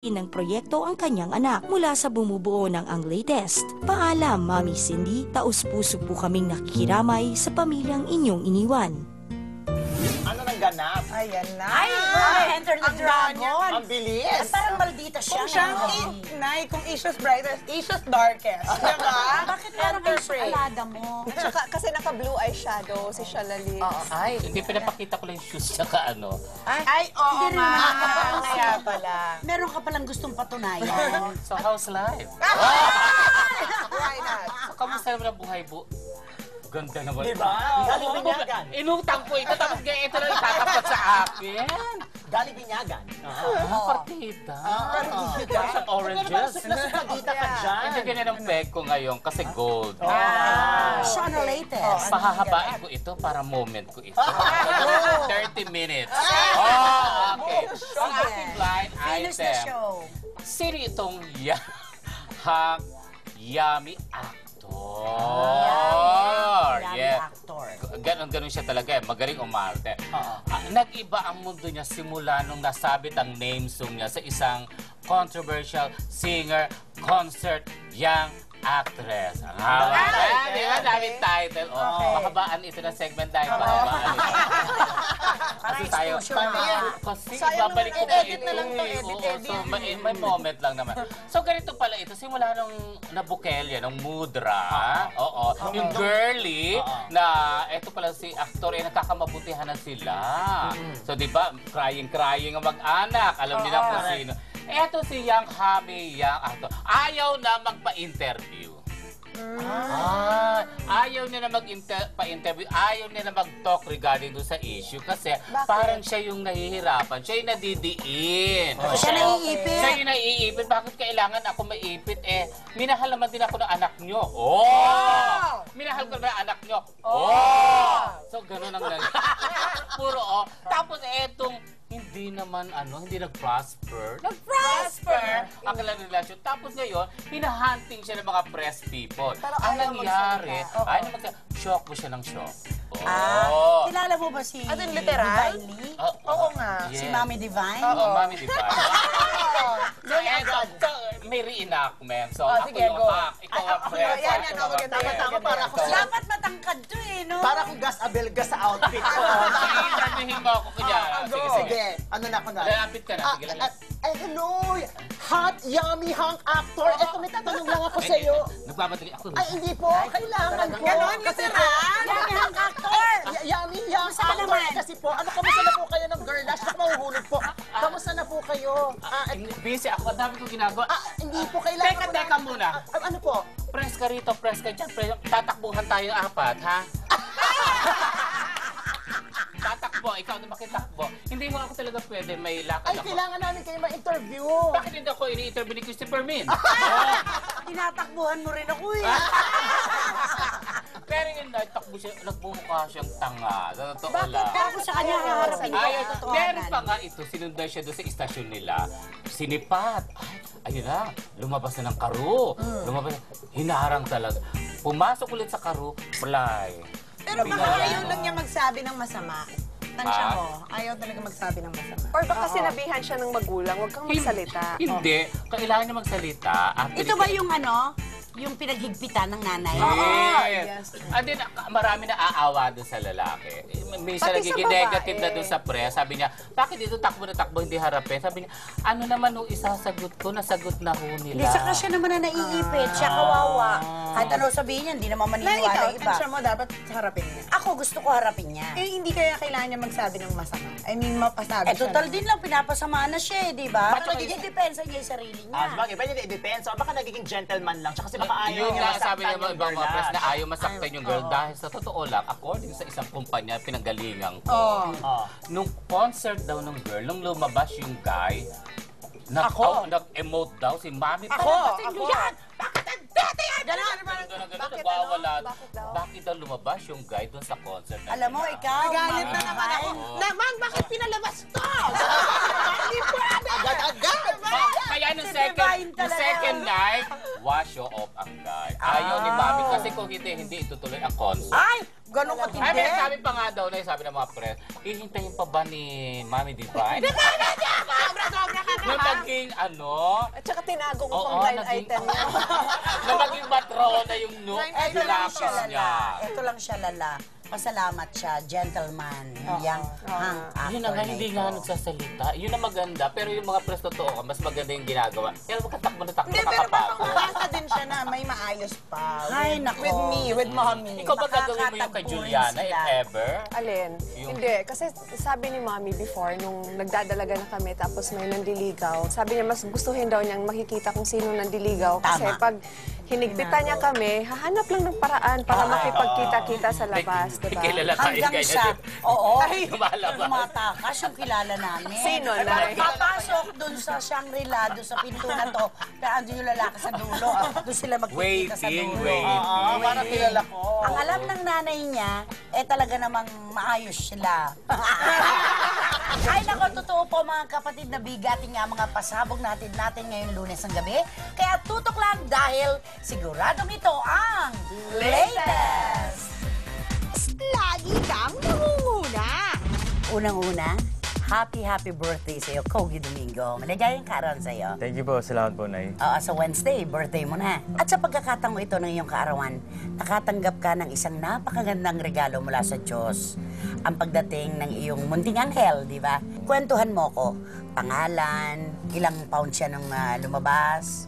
ng proyekto ang kanyang anak mula sa bumubuo ng ang latest. Paalam, Mami Cindy, taus-puso po kaming nakikiramay sa pamilyang inyong iniwan. Ano nang ganap? Ayan na. Ay, Enter the Dragon. Ang bilis. Parang maldita siya. Kung siyang Nay, kung Issue's brightest, Issue's darkest. Diba? Bakit parang Enter ay Prey. alada mo? Tsaka, kasi naka-blue eyeshadow si Shalali. Ay, Hindi pinapakita ko lang yung shoes tsaka ano. Ay, oo Hindi nga. rin Kaya pala. Meron ka palang gustong patunayan. So, how's life? Why not? So, kamusta naman ang buhay, Bu? Ganda naman. Diba? Galing binyagan. Inutang ko ito, tapos ganyan ito lang itatapat sa akin. Galing binyagan. Partida. Partida. Parang siyang oranges. Nasukadita ka dyan. Hindi ganyan ang peg ko ngayon kasi gold. Siya na latest. Pahahabain ko ito para moment ko ito. 30 minutes. Oh, okay. Ang ating blind Finish the item. show. Sino itong yummy actor? Yummy Yeah. actor. Ganon siya talaga eh. Magaling umarte. Nag-iba ang mundo niya simula nung nasabit ang name song niya sa isang controversial singer, concert, young actress. Ang haba. Di ba? Daming title. Mahabaan ito na segment dahil mahabaan ito. Kasi tayo, kasi babalik ko pa ito. So, may moment lang naman. So, ganito pala ito. Simula nung nabukelya, nung mudra, yung girly, na ito pala si aktor, eh, nagkakamabutihan na sila. So, di ba, crying ang mag-anak. Alam niyo na kung sino. Eto si Yang Hami, Yang actor. Ayaw na magpa-interview. Ayaw niya na pa-interview, ayaw niya na mag-talk regarding doon sa issue kasi parang siya yung nahihirapan, siya yung nadidiin. Siya naiipit. Siya yung naiipit. Bakit kailangan ako maipit? Eh, minahal naman din ako ng anak nyo. Minahal ko naman ang anak nyo. So, ganun ang puro Tapos etong hindi naman hindi nag-prosper. Ang kailangan relasyon. Tapos ngayon, hinahunting siya ng mga press people. Ang nangyari, ayaw na shock mo siya ng shock. Kilala mo ba si At yung literal? Divine Lee? Oo nga. Si Mami Divine? Mami Divine. May reenactment. So, ako sige, yung go. ikaw ang press. Yan, maganda. Tama-tama para ako siya. Dapat matangkad to no? Para akong gas abelga sa outfit ko. Interviewin mo ako kunyari. Sige, ano na ako na? Lalapit ka na. Sige lang. Ay, hello! Hot, yummy, hunk actor. Eto, may tatanong lang ako sa'yo. Nagmamadali ako. Ay, hindi po. Kailangan po. Ganon, literal. Yummy hunk actor! Yummy, young Saan actor. naman? Kasi po, kamusta na po kayo ng girl dash? Ako mahuhulog po. Kamusta na po kayo? Busy ako. Ang dami kong ginagawa. Hindi po kailangan. Teka muna. Ano po? Press ka rito, press ka dyan. Tatakbuhan tayo apat, ha? Tatakbo, ikaw na makitakbo. Hindi mo ako talaga pwede, may lakad Ay, ako. kailangan namin kayo ma-interview. Bakit hindi ako ini-interview ni Christopher Min? Tinatakbuhan mo rin ako Pero yun, nagmumukha siyang tanga. Sa totoo lang. Ako sa kanya haharapin ko ang Meron totohanan. pa nga ito, sinundan siya doon sa istasyon nila. Sinipat. Ayun na, lumabas na ng karo. Lumabas na, hinaharang talaga. Pumasok ulit sa karo, fly. Pero baka ayaw lang niya magsabi ng masama. Tansya mo, ayaw talaga magsabi ng masama. Or baka sinabihan siya ng magulang, huwag kang magsalita. Hindi, kailangan niya magsalita. Ito ba yung yung pinaghigpitan ng nanay? Yes. And then, marami na aawa doon sa lalaki. Minsan Pati sa nagiging babae. negative na doon sa press. Sabi niya, bakit dito takbo na takbo, hindi harapin? Sabi niya, ano naman nung isasagot ko, nasagot na ho nila. Hindi, saka siya naman na naiipit. Siya kawawa. Kahit ano sabihin niya, hindi naman Na maniniwala ikaw, yung iba. tansya mo, dapat harapin niya. Ako gusto ko harapin niya. Eh, hindi kaya kailangan niya magsabi ng masama. I mean, mapasabi siya. Total din lang, pinapasamaan na siya di ba? Bakit Magiging depensa niya yung sarili niya. Bagay, pwede na i-depensa. Baka nagiging gentleman lang siya kasi baka ayaw Yung niya nga sabi masaktan ng yung ibang mga girl press na dash. ayaw masaktan yung girl dahil sa totoo lang, according sa isang kumpanya, pinanggalingan ko. Nung concert daw ng girl, nung lumabas yung guy, nag-emote daw si Mami. Palabasin niyo yan! Bakit ang dati yan? Ganon, nagwawala. Bakit daw lumabas yung guy doon sa concert? Alam mo, ikaw, Galit na naman ako. Naman, bakit pinalabas to? Hindi pwede! Agad-agad! Kaya nung Divine talaga. second night, wash off ang guy. Ayaw ni Mami kasi kung hindi itutuloy ang concert. Ay! Ganun ka Ay, may sabi pa nga daw na sabi ng mga press, hihintayin pa ba ni Mami Divine? Sobra-sobra ka Na naging ano? At saka tinago ko Oo, pang blind naging- item niya. Na naging matrona yung Ito lang siya sinapos niya. lala. Ito lang siya lala. Pasalamat siya, gentleman. Yang hang actor Yun na nga, na hindi ito. nga nagsasalita. Yun ang maganda. Pero yung mga press totoo ka, mas maganda yung ginagawa. Kaya magkatakbo na takbo, Hindi, pero nakakapagod. makakasa din siya na may maayos pa. Ay, nako. With me, with mommy. Ikaw ba gagawin mo yung kay Makakatagpuin Juliana, if sila. ever? Alin? Yung- Hindi. Kasi sabi ni Mami before, nung nagdadalaga na kami, tapos may nandiligaw, sabi niya mas gustuhin daw niyang makikita kung sino nandiligaw. Kasi Tama. pag hinigpitan niya kami, hahanap lang ng paraan para makipagkita-kita sa labas, May diba? kilala tayo Hanggang ganyan. sa, oo, lumalabas. tumatakas yung kilala namin. Sino, Nay? Papasok dun sa Shangri-La, dun sa pinto na to, kaya andun yung lalaki sa dulo. Doon sila magkikita sa Waiting, dulo. waiting. Oo, Parang kilala ko. Ang alam ng nanay niya, talaga namang maayos sila. Ay nako, totoo po mga kapatid na bigating nga mga pasabog natin ngayong Lunes ng gabi. Kaya tutok lang dahil siguradong ito ang latest! Lagi kang nangunguna. Unang-una, happy birthday sa'yo, Kogi Domingo. Maligayang kaarawan sa'yo. Thank you po. Salamat po, Nay. Sa Wednesday, birthday mo na. At sa pagkakataong ito ng iyong kaarawan, nakatanggap ka ng isang napakagandang regalo mula sa Diyos. Ang pagdating ng iyong munting anghel, di ba? Kwentuhan mo ko, pangalan, ilang pound siya nung lumabas.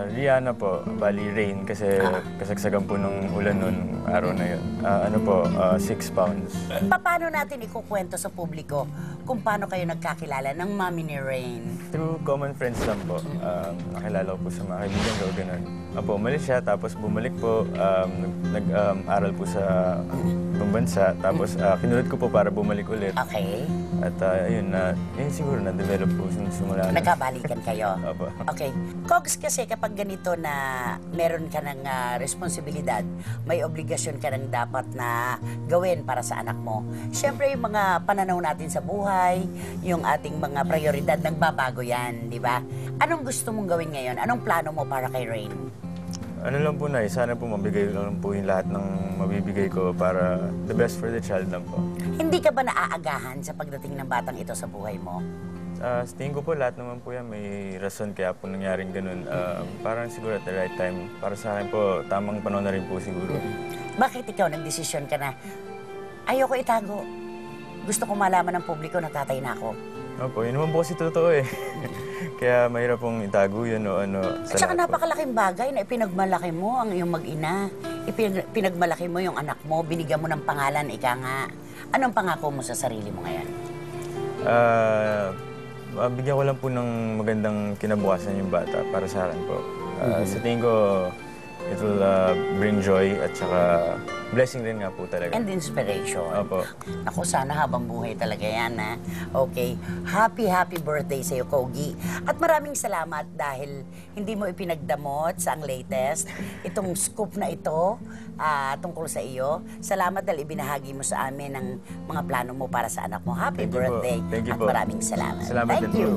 Rihanna po, bali rain kasi kasagsagan po ng ulan noon araw na yun. 6 pounds. Paano natin ikukwento sa publiko kung paano kayo nagkakilala ng mami ni Rain? Through common friends lang po. Nakilala ko po sa mga kaibigan ko, ganun. Umalis siya, tapos bumalik po. Nag-aral po sa ibang bansa, tapos kinulot ko po para bumalik ulit. Okay. At yun siguro na-develop po simula na. Nagkabalikan kayo. Opo. Okay. Kogs, kasi kapag ganito na meron ka ng responsibilidad, may obligasyon ka ng dapat na gawin para sa anak mo. Siyempre, yung mga pananaw natin sa buhay, yung ating mga prioridad, nagbabago yan, di ba? Anong gusto mong gawin ngayon? Anong plano mo para kay Rain? Ano lang po, Nay, sana po mabigay lang po yung lahat ng mabibigay ko para the best for the child lang po. Hindi ka ba naaagahan sa pagdating ng batang ito sa buhay mo? Sa tingin ko po, lahat naman po yan may rason kaya po nangyaring ganun. Parang siguro at the right time. Para sa akin po, tamang panahon na rin po siguro. Bakit ikaw nagdesisyon ka na, ayoko itago. Gusto ko malaman ng publiko na tatay na ako. Opo, yun naman po kasi totoo eh. Kaya mahirap pong itago yun o ano. At saka lahat po. napakalaking bagay na ipinagmalaki mo ang iyong mag-ina. Pinagmalaki mo yung anak mo, binigyan mo ng pangalan, ika nga. Anong pangako mo sa sarili mo ngayon? Bigyan ko lang po ng magandang kinabukasan yung bata para sa akin po. Sa tingin ko, it will bring joy at saka blessing rin nga po talaga. And inspiration. Opo. Naku, sana habang buhay talaga yan, ha? Okay. Happy birthday sa'yo, Kogi. At maraming salamat dahil hindi mo ipinagdamot sa ang latest. Itong scoop na ito tungkol sa iyo. Salamat dahil ibinahagi mo sa amin ang mga plano mo para sa anak mo. Happy Thank you po. birthday. Thank you At po. maraming salamat. Salamat Thank din po. you.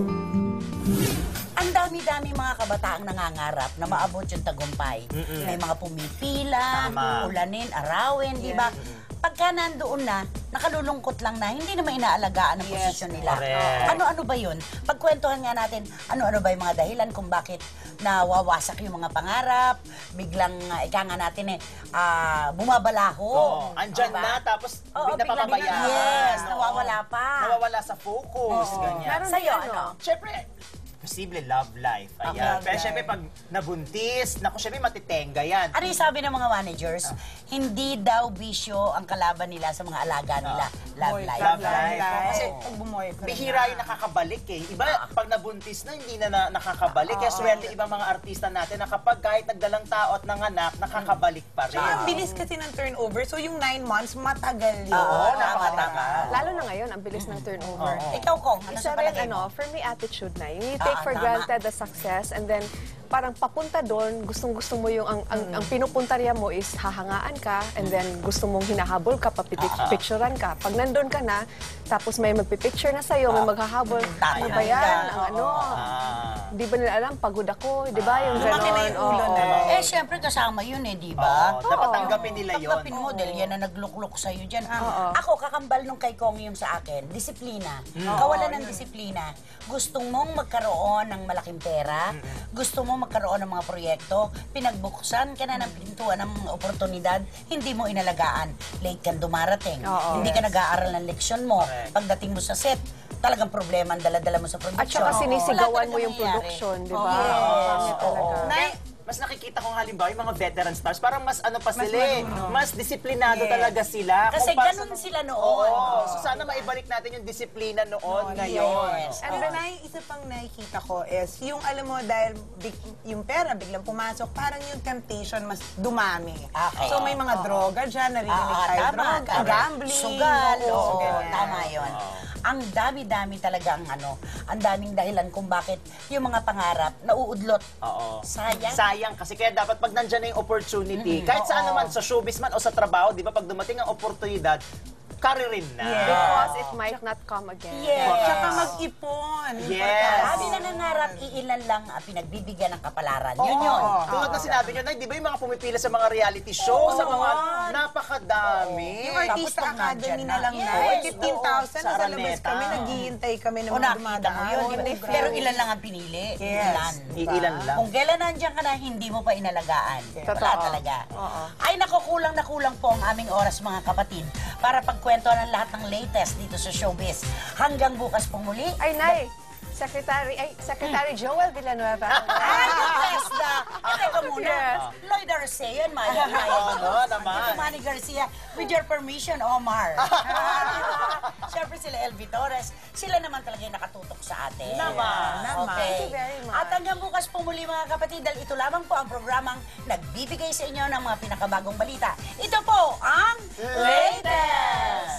Ang dami-dami mga kabataang nangangarap na maabot yung tagumpay. May mga pumipila, ulanin, arawin, di ba? Pagka nandoon na, nakalulungkot lang na, hindi naman inaalagaan ang posisyon nila. Ano-ano ba yun? Pagkwentuhan nga natin, ano-ano ba yung mga dahilan kung bakit nawawasak yung mga pangarap, biglang, ika nga natin bumabalaho. Oo, andyan Diba? na, tapos Oo, bigla papabayaan. Yes, Oo. nawawala pa. Nawawala sa focus, ganyan. Meron Sa'yo, din, ano? Siyempre, posible love life. Ayan. Okay. Pero siyempre, pag nabuntis, naku, siyempre matitenga yan. Ano yung sabi ng mga managers? Hindi daw bisyo ang kalaban nila sa mga alaga nila. Love life. Love life. Kasi Oo. pag bumoy ka Bihira yung nakakabalik eh. Iba, pag nabuntis na, hindi na nakakabalik. Kaya swerte ibang mga artista natin na kapag kahit nagdalang tao at nanganak, nakakabalik pa rin. Ang bilis kasi ng turnover. So yung 9 months, matagal yun. Oo, tama. Lalo na ngayon, ang bilis ng turnover. Ikaw, Kong, ano Isa sa rin, palagay mo? for me, attitude na. You take for tama. granted the success and then parang papunta doon, gustong-gusto mo yung, ang pinupuntarya mo is hahangaan ka and then gusto mong hinahabol ka, papipicturean ka. Pag nandun ka na, tapos may magpipicture na sa'yo, may maghahabol, ano ba yan? Ang ano? di ba nila alam, pagod ako, di ba? Yung Lumaki na yung ulo Oo. na. Eh, syempre kasama yun eh, di ba? Oo, dapat tanggapin nila yun. Tanggapin mo, dahil yan na naglukluk sa'yo dyan. Ako, kakambal nung kay Kong yung sa akin, disiplina. Kawalan ng disiplina. Gusto mong magkaroon ng malaking pera, gusto mong magkaroon ng mga proyekto, pinagbuksan ka na ng pintuan ng mga oportunidad, hindi mo inalagaan. Late kang dumarating. Hindi ka nag-aaral ng leksyon mo. Pagdating mo sa set, talagang problema ang dala-dala mo sa production. At saka sinisigawan Wala mo yung talagang nangyayari. production, di ba? Yes. Pangit talaga. Nay, mas nakikita ko nga halimbawa yung mga veteran stars, parang mas ano pa sila eh, mas disiplinado talaga sila. Kasi Kumpara ganun sa- sila noon. Oo. So sana maibalik natin yung disiplina noon ngayon. Yes. And then, isa pang nakikita ko is, yung alam mo, dahil yung pera biglang pumasok, parang yung temptation mas dumami. Okay. So may mga droga dyan, narinig tayo tama. droga, gambling, Sugal. Oo, ganyan. tama yun. Ang dami-dami talaga ang daming dahilan kung bakit yung mga pangarap nauudlot. Oo. Sayang. Sayang kasi kaya dapat pag nandiyan na yung opportunity, kahit saan naman, sa showbiz man o sa trabaho, di ba, pag dumating ang oportunidad, karirin na. Because it might not come again. Yes. Tsaka mag-ipon. Yes. Dami na nangarap, iilan lang ang pinagbibigyan ng kapalaran. Yun yun. Tulad na sinabi nyo, Nay, di ba yung mga pumipila sa mga reality show, sa mga napakadami. Yung Artista Tapos pag Academy nandyan na lang na. na. Yes, 15,000 sa sa labas Araneta. kami, naghihintay kami ng O mga nakita mo dumadaan. yun, di ba? Pero ilan lang ang pinili. Yes. Ilan. Iilan lang. Kung kailan nandiyan ka na, hindi mo pa inalagaan. Wala Totoo. talaga. Ay, naku, kulang na kulang po ang aming oras, mga kapatid, para pagkwentuhan ng lahat ng latest dito sa showbiz. Hanggang bukas pong muli. Ay, Nay! Secretary Joel Villanueva. Ay, Bethesda! Teka muna. Yes. Lloyd Arcea and Maya Maya. Oo, naman. Manny Garcia, with your permission, Omar. Siyempre sila Elvi Torres. Sila naman talaga yung nakatutok sa atin. Naman. Okay. Thank you very much. At hanggang bukas po muli, mga kapatid, dahil ito lamang po ang programang nagbibigay sa inyo ng mga pinakabagong balita. Ito po ang Latest!